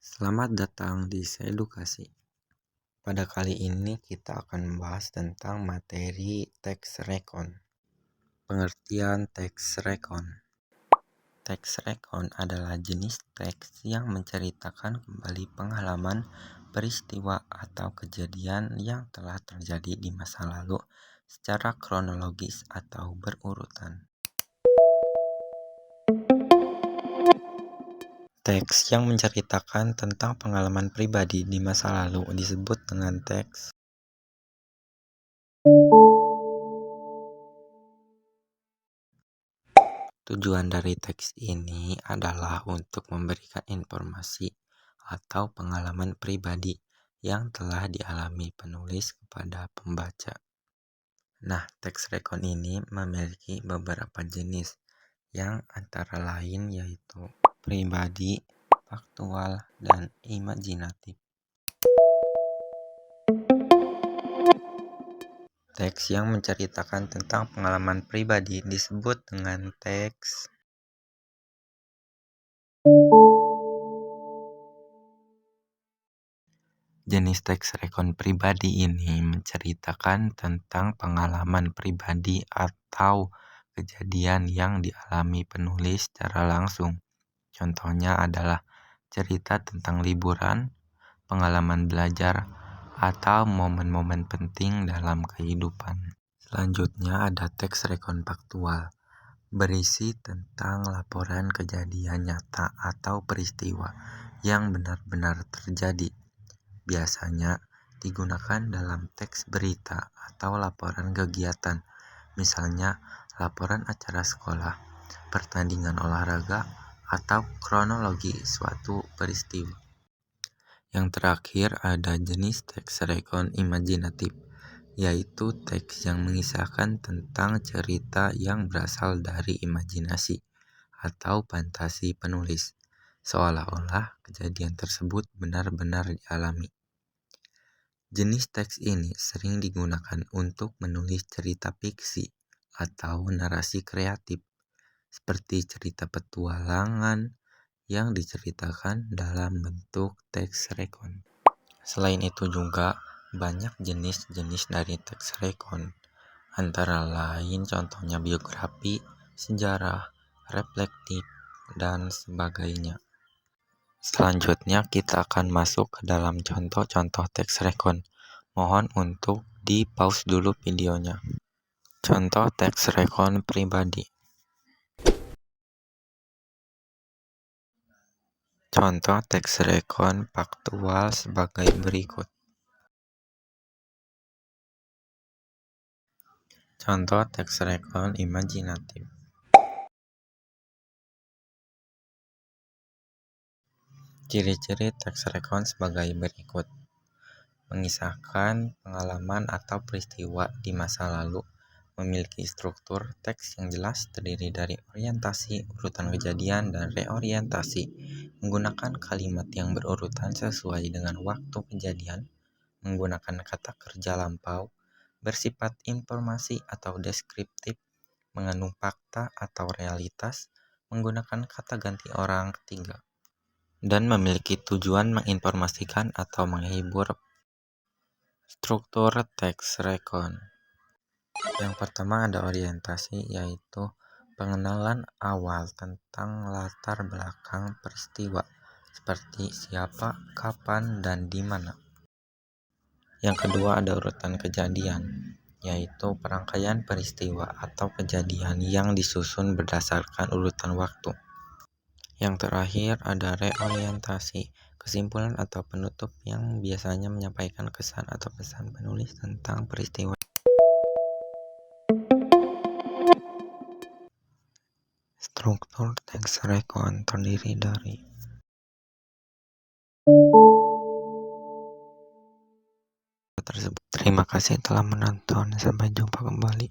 Selamat datang di Seedukasi. Pada kali ini kita akan membahas tentang materi tax recon. Pengertian tax recon. Tax recon adalah jenis teks yang menceritakan kembali pengalaman, peristiwa, atau kejadian yang telah terjadi di masa lalu secara kronologis atau berurutan. Teks yang menceritakan tentang pengalaman pribadi di masa lalu disebut dengan teks. Tujuan dari teks ini adalah untuk memberikan informasi atau pengalaman pribadi yang telah dialami penulis kepada pembaca. Nah, teks recon ini memiliki beberapa jenis yang antara lain yaitu pribadi, faktual, dan imajinatif. Teks yang menceritakan tentang pengalaman pribadi disebut dengan teks. Jenis teks recon pribadi ini menceritakan tentang pengalaman pribadi atau kejadian yang dialami penulis secara langsung. Contohnya adalah cerita tentang liburan, pengalaman belajar, atau momen-momen penting dalam kehidupan. Selanjutnya ada teks recon faktual, berisi tentang laporan kejadian nyata atau peristiwa yang benar-benar terjadi. Biasanya digunakan dalam teks berita atau laporan kegiatan, misalnya laporan acara sekolah, pertandingan olahraga, atau kronologi suatu peristiwa. Yang terakhir ada jenis teks recon imajinatif, yaitu teks yang mengisahkan tentang cerita yang berasal dari imajinasi atau fantasi penulis, seolah-olah kejadian tersebut benar-benar dialami. Jenis teks ini sering digunakan untuk menulis cerita fiksi atau narasi kreatif, seperti cerita petualangan yang diceritakan dalam bentuk teks recon. Selain itu juga banyak jenis-jenis dari teks recon, antara lain contohnya biografi, sejarah, reflektif, dan sebagainya. Selanjutnya kita akan masuk ke dalam contoh-contoh teks recon. Mohon untuk di pause dulu videonya. Contoh teks recon pribadi. Contoh teks recon faktual sebagai berikut. Contoh teks recon imajinatif. Ciri-ciri teks recon sebagai berikut. Mengisahkan pengalaman atau peristiwa di masa lalu, memiliki struktur teks yang jelas terdiri dari orientasi, urutan kejadian, dan reorientasi, menggunakan kalimat yang berurutan sesuai dengan waktu kejadian, menggunakan kata kerja lampau, bersifat informasi atau deskriptif, mengandung fakta atau realitas, menggunakan kata ganti orang ketiga, dan memiliki tujuan menginformasikan atau menghibur. Struktur teks recon. Yang pertama ada orientasi, yaitu pengenalan awal tentang latar belakang peristiwa, seperti siapa, kapan, dan di mana. Yang kedua ada urutan kejadian, yaitu perangkaian peristiwa atau kejadian yang disusun berdasarkan urutan waktu. Yang terakhir ada reorientasi, kesimpulan atau penutup yang biasanya menyampaikan kesan atau pesan penulis tentang peristiwa. Struktur teks recon terdiri dari tersebut. Terima kasih telah menonton. Sampai jumpa kembali.